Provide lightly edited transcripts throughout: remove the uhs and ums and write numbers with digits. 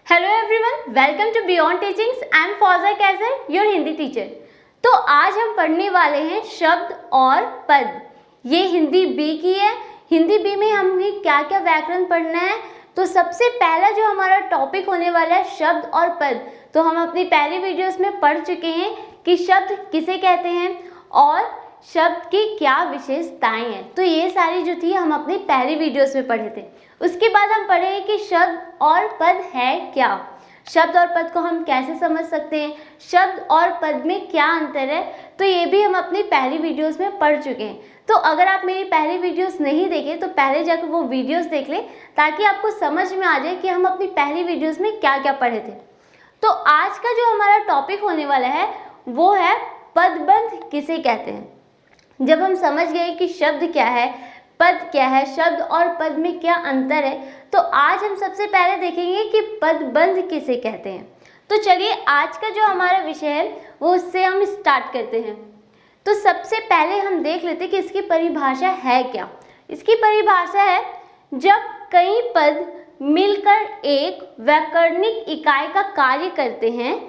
Hello everyone, welcome to beyond teachings. I am Fauja Kaisar, your Hindi teacher. तो आज हम पढ़ने वाले हैं शब्द और पद। ये हिंदी बी की है। हिंदी बी में हमें क्या क्या व्याकरण पढ़ना है। तो सबसे पहला जो हमारा टॉपिक होने वाला है शब्द और पद। तो हम अपनी पहली वीडियोस में पढ़ चुके हैं कि शब्द किसे कहते हैं और शब्द की क्या विशेषताएं हैं। तो ये सारी जो थी हम अपनी पहली वीडियोस में पढ़े थे। उसके बाद हम पढ़े कि शब्द और पद है क्या, शब्द और पद को हम कैसे समझ सकते हैं, शब्द और पद में क्या अंतर है। तो ये भी हम अपनी पहली वीडियोस में पढ़ चुके हैं। तो अगर आप मेरी पहली वीडियोस नहीं देखे तो पहले जाकर वो वीडियोस देख लें ताकि आपको समझ में आ जाए कि हम अपनी पहली वीडियोस में क्या क्या पढ़े थे। तो आज का जो हमारा टॉपिक होने वाला है वो है पदबंध किसे कहते हैं। जब हम समझ गए कि शब्द क्या है, पद क्या है, शब्द और पद में क्या अंतर है, तो आज हम सबसे पहले देखेंगे कि पदबंध किसे कहते हैं। तो चलिए आज का जो हमारा विषय है वो उससे हम स्टार्ट करते हैं। तो सबसे पहले हम देख लेते हैं कि इसकी परिभाषा है क्या। इसकी परिभाषा है जब कई पद मिलकर एक व्याकरणिक इकाई का कार्य करते हैं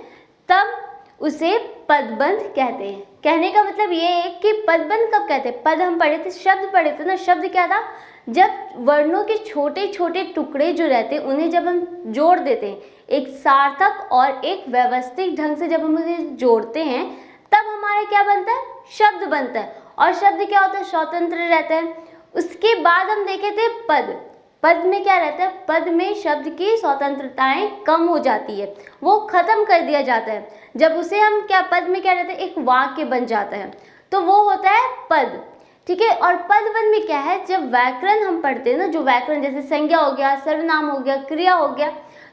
तब उसे पदबंध कहते हैं। कहने का मतलब ये है कि पदबंध कब कहते हैं। पद हम पढ़े थे, शब्द पढ़े थे ना। शब्द क्या था, जब वर्णों के छोटे छोटे टुकड़े जो रहते हैं उन्हें जब हम जोड़ देते हैं एक सार्थक और एक व्यवस्थित ढंग से, जब हम उन्हें जोड़ते हैं तब हमारा क्या बनता है, शब्द बनता है। और शब्द क्या होता है, स्वतंत्र रहता है। उसके बाद हम देखे थे पद। पद में क्या रहता है, पद में शब्द की स्वतंत्रताएं कम हो जाती है, वो खत्म कर दिया जाता है। जब उसे हम क्या, पद में क्या रहता है, एक वाक्य बन जाता है, तो वो होता है पद। ठीक है। और पदबंध में क्या है, जब व्याकरण हम पढ़ते हैं ना, जो व्याकरण जैसे संज्ञा हो गया, सर्वनाम हो गया, क्रिया हो गया,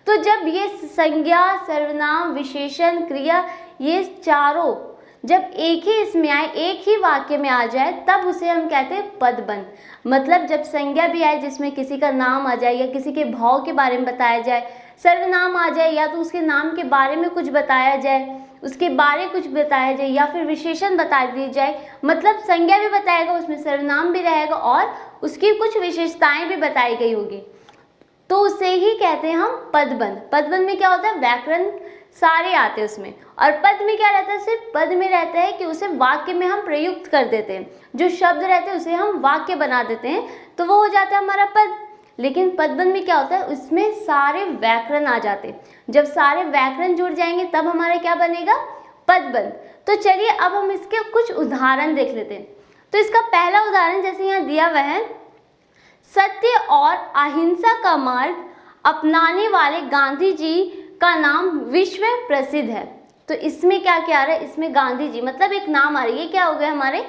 तो जब ये संज्ञा, सर्वनाम, विशेषण, क्रिया, ये चारों जब एक ही इसमें आए, एक ही वाक्य में आ जाए, तब उसे हम कहते हैं पदबंध। मतलब जब संज्ञा भी आए जिसमें किसी का नाम आ जाए या किसी के भाव के बारे में बताया जाए, सर्वनाम आ जाए या तो उसके नाम के बारे में कुछ बताया जाए, उसके बारे कुछ बताया जाए, या फिर विशेषण बता दी जाए। मतलब संज्ञा भी बताएगा, उसमें सर्वनाम भी रहेगा और उसकी कुछ विशेषताएं भी बताई गई होगी, तो उसे ही कहते हैं हम पदबंध। पदबंध में क्या होता है, व्याकरण सारे आते हैं उसमें। और पद में क्या रहता है, सिर्फ पद में रहता है कि उसे वाक्य में हम प्रयुक्त कर देते हैं। जो शब्द रहते हैं उसे हम वाक्य बना देते हैं, तो वो हो जाता है हमारा पद। लेकिन पदबंध में क्या होता है, उसमें सारे व्याकरण आ जाते हैं। जब सारे व्याकरण जुड़ जाएंगे तब हमारा क्या बनेगा, पदबंध। तो चलिए अब हम इसके कुछ उदाहरण देख लेते हैं। तो इसका पहला उदाहरण जैसे यहाँ दिया हुआ है, सत्य और अहिंसा का मार्ग अपनाने वाले गांधी जी का नाम विश्व प्रसिद्ध है। तो इसमें क्या क्या आ रहा है, इसमें गांधी जी मतलब एक नाम आ रही है, क्या हो गए, हमारे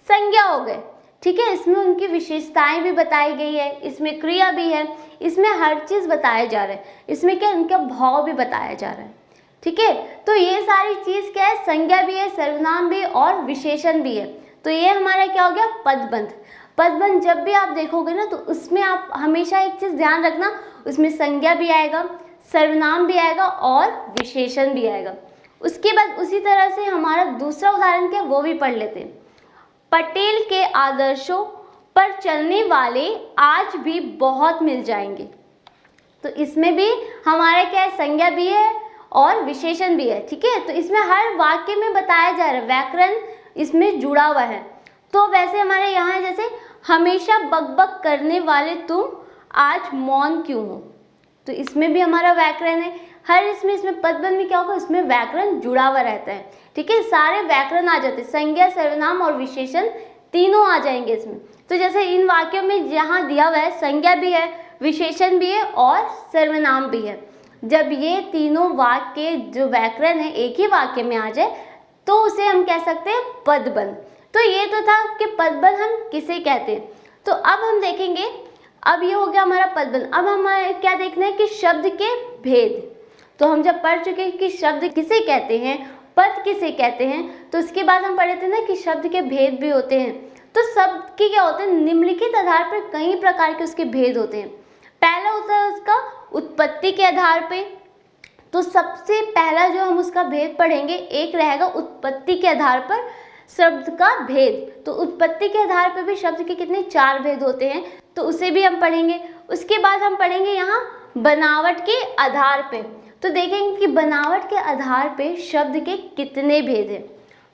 संज्ञा हो गए। ठीक है। इसमें उनकी विशेषताएं भी बताई गई है, इसमें क्रिया भी है, इसमें हर चीज बताया जा रहा है। इसमें क्या, उनका भाव भी बताया जा रहा है। ठीक है। तो ये सारी चीज क्या है, संज्ञा भी है, सर्वनाम भी और विशेषण भी है। तो ये हमारा क्या हो गया, पदबंध। पदबंध जब भी आप देखोगे ना तो उसमें आप हमेशा एक चीज ध्यान रखना, उसमें संज्ञा भी आएगा, सर्वनाम भी आएगा और विशेषण भी आएगा। उसके बाद उसी तरह से हमारा दूसरा उदाहरण क्या, वो भी पढ़ लेते हैं। पटेल के आदर्शों पर चलने वाले आज भी बहुत मिल जाएंगे। तो इसमें भी हमारा क्या है, संज्ञा भी है और विशेषण भी है। ठीक है। तो इसमें हर वाक्य में बताया जा रहा है, व्याकरण इसमें जुड़ा हुआ है। तो वैसे हमारे यहाँ जैसे हमेशा बकबक करने वाले तुम आज मौन क्यों हो, तो इसमें भी हमारा व्याकरण है। हर इसमें पदबंध में क्या होगा, इसमें व्याकरण जुड़ा हुआ रहता है। ठीक है। सारे व्याकरण आ जाते हैं, संज्ञा, सर्वनाम और विशेषण तीनों आ जाएंगे इसमें। तो जैसे इन वाक्यों में जहाँ दिया हुआ है, संज्ञा भी है, विशेषण भी है और सर्वनाम भी है। जब ये तीनों वाक्य जो व्याकरण है एक ही वाक्य में आ जाए तो उसे हम कह सकते हैं पदबंध। तो ये तो था कि पदबंध हम किसे कहते हैं। तो अब हम देखेंगे, अब ये हो गया हमारा पदबंध। अब हमारे क्या देखना है कि शब्द के भेद। तो हम जब पढ़ चुके हैं कि शब्द किसे कहते हैं, पद किसे कहते हैं, तो उसके बाद हम पढ़े थे ना कि शब्द के भेद भी होते हैं। तो शब्द के क्या होते हैं, निम्नलिखित आधार पर कई प्रकार के उसके भेद होते हैं। पहला होता है उसका उत्पत्ति के आधार पे। तो सबसे पहला जो हम उसका भेद पढ़ेंगे, एक रहेगा उत्पत्ति के आधार पर शब्द का भेद। तो उत्पत्ति के आधार पर भी शब्द के कितने, 4 भेद होते हैं, तो उसे भी हम पढ़ेंगे। उसके बाद हम पढ़ेंगे यहाँ बनावट के आधार पे। तो देखेंगे कि बनावट के आधार पे शब्द के कितने भेद हैं।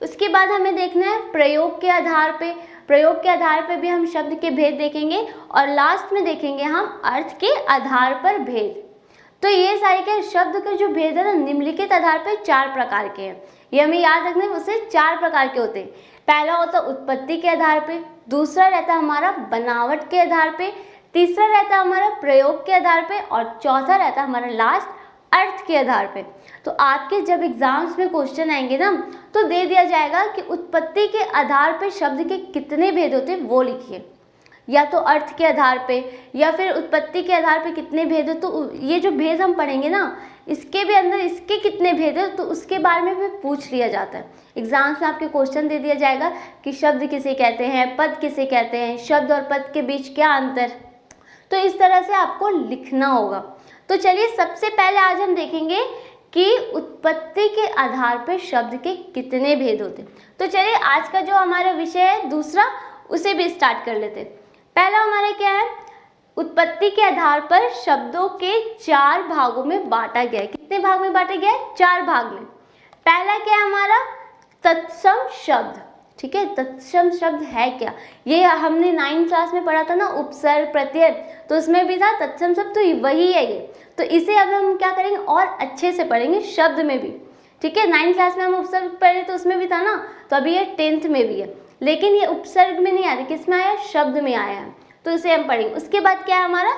उसके बाद हमें देखना है प्रयोग के आधार पे। प्रयोग के आधार पे भी हम शब्द के भेद देखेंगे और लास्ट में देखेंगे हम अर्थ के आधार पर भेद। तो ये सारे के शब्द के जो भेद है ना निम्नलिखित आधार पर 4 प्रकार के हैं। ये हमें याद रखना है, उससे 4 प्रकार के होते हैं। पहला होता है उत्पत्ति के आधार पे, दूसरा रहता है हमारा बनावट के आधार पे, तीसरा रहता है हमारा प्रयोग के आधार पे और चौथा रहता है हमारा लास्ट अर्थ के आधार पे। तो आपके जब एग्जाम्स में क्वेश्चन आएंगे ना तो दे दिया जाएगा कि उत्पत्ति के आधार पे शब्द के कितने भेद होते हैं वो लिखिए, या तो अर्थ के आधार पे या फिर उत्पत्ति के आधार पे कितने भेद हो। तो ये जो भेद हम पढ़ेंगे ना इसके भी अंदर इसके कितने भेद है तो उसके बारे में भी पूछ लिया जाता है। एग्जाम्स में आपके क्वेश्चन दे दिया जाएगा कि शब्द किसे कहते हैं, पद किसे कहते हैं, शब्द और पद के बीच क्या अंतर। तो इस तरह से आपको लिखना होगा। तो चलिए सबसे पहले आज हम देखेंगे कि उत्पत्ति के आधार पर शब्द के कितने भेद होते हैं। तो चलिए आज का जो हमारा विषय है दूसरा उसे भी स्टार्ट कर लेते हैं। पहला हमारा क्या है, उत्पत्ति के आधार पर शब्दों के 4 भागों में बांटा गया है। कितने भाग में बांटा गया है? 4 भाग में। पहला क्या है हमारा तत्सम शब्द। ठीक है, तत्सम शब्द है क्या, ये हमने 9th क्लास में पढ़ा था ना, उपसर्ग प्रत्यय, तो उसमें भी था तत्सम शब्द, तो वही है ये। तो इसे अब हम क्या करेंगे और अच्छे से पढ़ेंगे शब्द में भी। ठीक है, 9th क्लास में हम उपसर्ग पढ़े तो उसमें भी था ना, तो अभी ये 10th में भी है, लेकिन ये उपसर्ग में नहीं आया, किस में आया? शब्द में आया है, तो इसे हम पढ़ेंगे। उसके बाद क्या है हमारा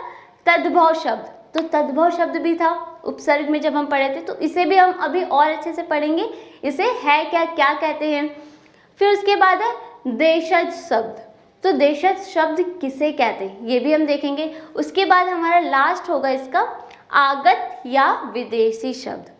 तद्भव शब्द। तो तद्भव शब्द भी था उपसर्ग में जब हम पढ़े थे, तो इसे भी हम अभी और अच्छे से पढ़ेंगे, इसे है क्या, क्या कहते हैं। फिर उसके बाद है देशज शब्द। तो देशज शब्द किसे कहते हैं ये भी हम देखेंगे। उसके बाद हमारा लास्ट होगा इसका आगत या विदेशी शब्द।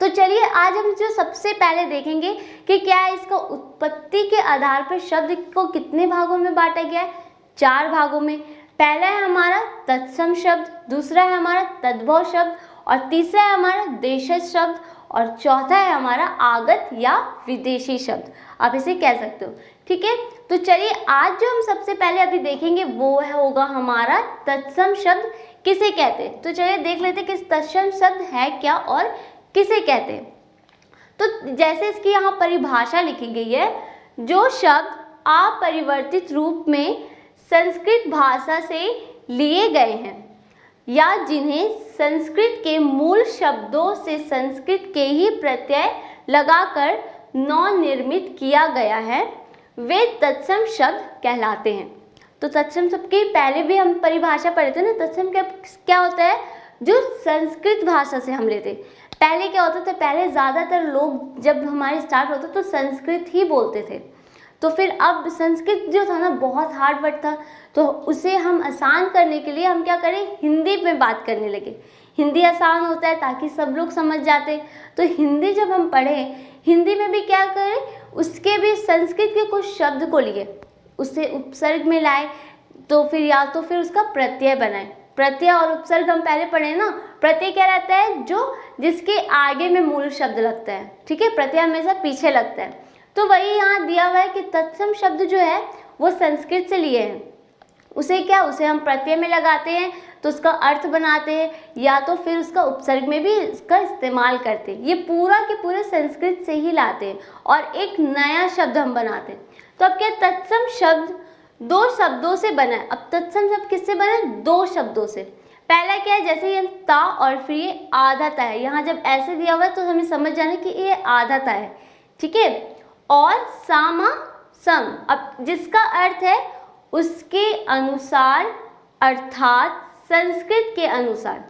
तो चलिए आज हम जो सबसे पहले देखेंगे कि क्या है इसका उत्पत्ति के आधार पर शब्द को कितने भागों में बांटा गया है? 4 भागों में। पहला है हमारा तत्सम शब्द, दूसरा है हमारा तद्भव शब्द और तीसरा है हमारा देशज शब्द और चौथा है हमारा आगत या विदेशी शब्द, आप इसे कह सकते हो। ठीक है, तो चलिए आज जो हम सबसे पहले अभी देखेंगे वो होगा हमारा तत्सम शब्द किसे कहते हैं। तो चलिए देख लेते हैं कि तत्सम शब्द है क्या और किसे कहते हैं। तो जैसे इसकी यहाँ परिभाषा लिखी गई है, जो शब्द अपरिवर्तित रूप में संस्कृत भाषा से लिए गए हैं या जिन्हें संस्कृत के मूल शब्दों से संस्कृत के ही प्रत्यय लगाकर नवनिर्मित किया गया है, वे तत्सम शब्द कहलाते हैं। तो तत्सम शब्द की पहले भी हम परिभाषा पढ़े थे ना, तत्सम क्या होता है? जो संस्कृत भाषा से हम लेते। पहले क्या होता था, पहले ज़्यादातर लोग जब हमारे स्टार्ट होता तो संस्कृत ही बोलते थे, तो फिर अब संस्कृत जो था ना बहुत हार्ड वर्ड था, तो उसे हम आसान करने के लिए हम क्या करें, हिंदी में बात करने लगे। हिंदी आसान होता है ताकि सब लोग समझ जाते, तो हिंदी जब हम पढ़ें, हिंदी में भी क्या करें, उसके भी संस्कृत के कुछ शब्द को लिए उसे उपसर्ग में लाए, तो फिर या तो फिर उसका प्रत्यय बनाए। प्रत्यय और उपसर्ग हम पहले पढ़े ना, प्रत्यय क्या रहता है? जो जिसके आगे में मूल शब्द लगता है। ठीक है, प्रत्यय हमेशा पीछे लगता है, तो वही यहाँ दिया हुआ है कि तत्सम शब्द जो है वो संस्कृत से लिए हैं। उसे क्या, उसे हम प्रत्यय में लगाते हैं तो उसका अर्थ बनाते हैं, या तो फिर उसका उपसर्ग में भी इसका इस्तेमाल करते हैं। ये पूरा के पूरे संस्कृत से ही लाते हैं और एक नया शब्द हम बनाते हैं। तो अब क्या, तत्सम शब्द 2 शब्दों से बना है। अब तत्सम शब्द किससे बना है? 2 शब्दों से। पहला क्या है, जैसे ये ता और फिर ये आधा ता है, यहाँ जब ऐसे दिया हुआ है तो हमें समझ जाना कि ये आधा ता है। ठीक है, और सामा सम, अब जिसका अर्थ है उसके अनुसार, अर्थात संस्कृत के अनुसार।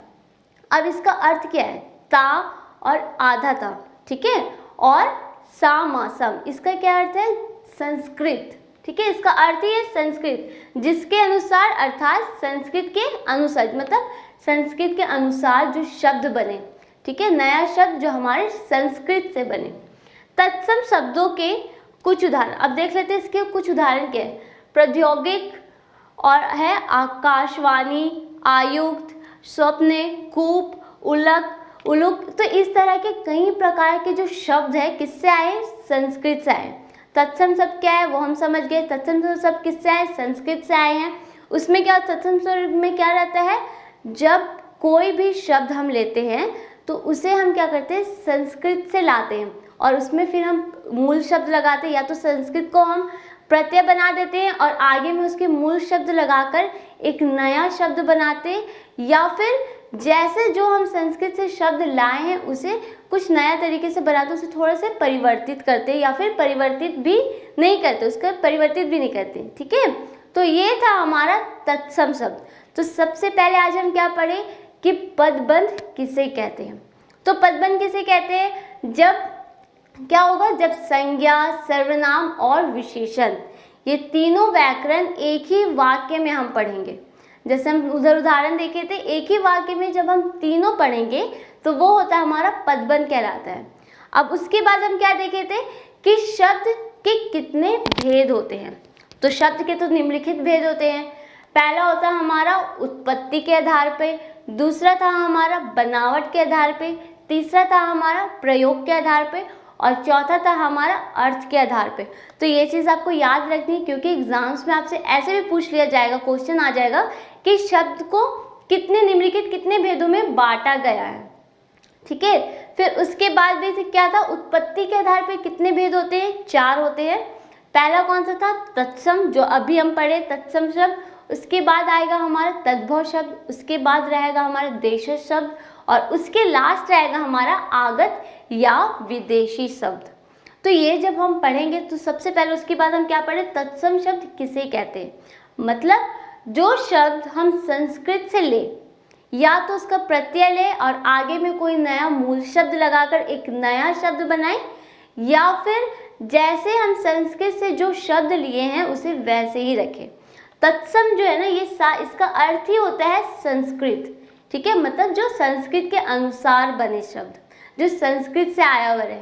अब इसका अर्थ क्या है? ता और आधा ता। ठीक है, और सामा सम, इसका क्या अर्थ है? संस्कृत। ठीक है, इसका अर्थ ही है संस्कृत, जिसके अनुसार अर्थात संस्कृत के अनुसार, मतलब संस्कृत के अनुसार जो शब्द बने। ठीक है, नया शब्द जो हमारे संस्कृत से बने। तत्सम शब्दों के कुछ उदाहरण अब देख लेते हैं। इसके कुछ उदाहरण क्या है? प्रौद्योगिक और है आकाशवाणी, आयुक्त, स्वप्ने, कूप, उलक, उलुक। तो इस तरह के कई प्रकार के जो शब्द है किससे आए? संस्कृत से आए। तत्सम शब्द क्या है वो हम समझ गए। तत्सम शब्द किससे आए? संस्कृत से आए हैं। उसमें क्या, तत्सम शब्द में क्या रहता है? जब कोई भी शब्द हम लेते हैं तो उसे हम क्या करते हैं, संस्कृत से लाते हैं और उसमें फिर हम मूल शब्द लगाते हैं, या तो संस्कृत को हम प्रत्यय बना देते हैं और आगे में उसके मूल शब्द लगाकर एक नया शब्द बनाते हैं, या फिर जैसे जो हम संस्कृत से शब्द लाए हैं उसे कुछ नया तरीके से बनाते, उसे थोड़ा से परिवर्तित करते, या फिर परिवर्तित भी नहीं करते, उसका परिवर्तित भी नहीं करते। ठीक है, तो ये था हमारा तत्सम शब्द। तो सबसे पहले आज हम क्या पढ़े कि पदबंध किसे कहते हैं। तो पदबंध किसे कहते हैं, जब क्या होगा, जब संज्ञा, सर्वनाम और विशेषण ये तीनों व्याकरण एक ही वाक्य में हम पढ़ेंगे। जैसे हम उधर उदाहरण देखे थे, एक ही वाक्य में जब हम तीनों पढ़ेंगे तो वो होता है हमारा पदबंध कहलाता है। अब उसके बाद हम क्या देखे थे कि शब्द के कितने भेद होते हैं। तो शब्द के तो निम्नलिखित भेद होते हैं। पहला होता है हमारा उत्पत्ति के आधार पे, दूसरा था हमारा बनावट के आधार पे, तीसरा था हमारा प्रयोग के आधार पे और चौथा था हमारा अर्थ के आधार पे। तो ये चीज़ आपको याद रखनी है, क्योंकि एग्जाम्स में आपसे ऐसे भी पूछ लिया जाएगा, क्वेश्चन आ जाएगा कि शब्द को कितने निम्नलिखित कितने भेदों में बांटा गया है। ठीक है, फिर उसके बाद भी क्या था, उत्पत्ति के आधार पे कितने भेद होते हैं, 4 होते हैं। पहला कौन सा था, तत्सम, जो अभी हम पढ़े तत्सम शब्द। उसके बाद आएगा हमारा तद्भव शब्द, उसके बाद रहेगा हमारा देशज शब्द और उसके लास्ट रहेगा हमारा आगत या विदेशी शब्द। तो ये जब हम पढ़ेंगे तो सबसे पहले उसके बाद हम क्या पढ़े, तत्सम शब्द किसे कहते हैं। मतलब जो शब्द हम संस्कृत से ले, या तो उसका प्रत्यय ले और आगे में कोई नया मूल शब्द लगाकर एक नया शब्द बनाए, या फिर जैसे हम संस्कृत से जो शब्द लिए हैं उसे वैसे ही रखें। तत्सम जो है ना, ये इसका अर्थ ही होता है संस्कृत। ठीक है, मतलब जो संस्कृत के अनुसार बने शब्द, जो संस्कृत से आया हुआ रहे।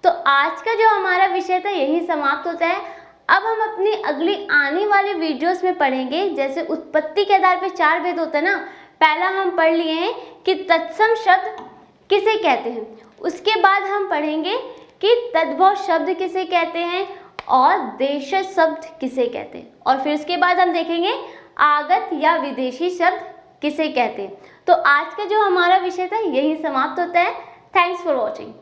तो आज का जो हमारा विषय था यही समाप्त होता है। अब हम अपनी अगली आने वाले वीडियोस में पढ़ेंगे, जैसे उत्पत्ति के आधार पे 4 भेद होते हैं ना। पहला हम पढ़ लिए हैं कि तत्सम शब्द किसे कहते हैं, उसके बाद हम पढ़ेंगे कि तद्भव शब्द किसे कहते हैं और देशज शब्द किसे कहते हैं, और फिर उसके बाद हम देखेंगे आगत या विदेशी शब्द किसे कहते हैं। तो आज का जो हमारा विषय था यही समाप्त होता है। Thanks for watching.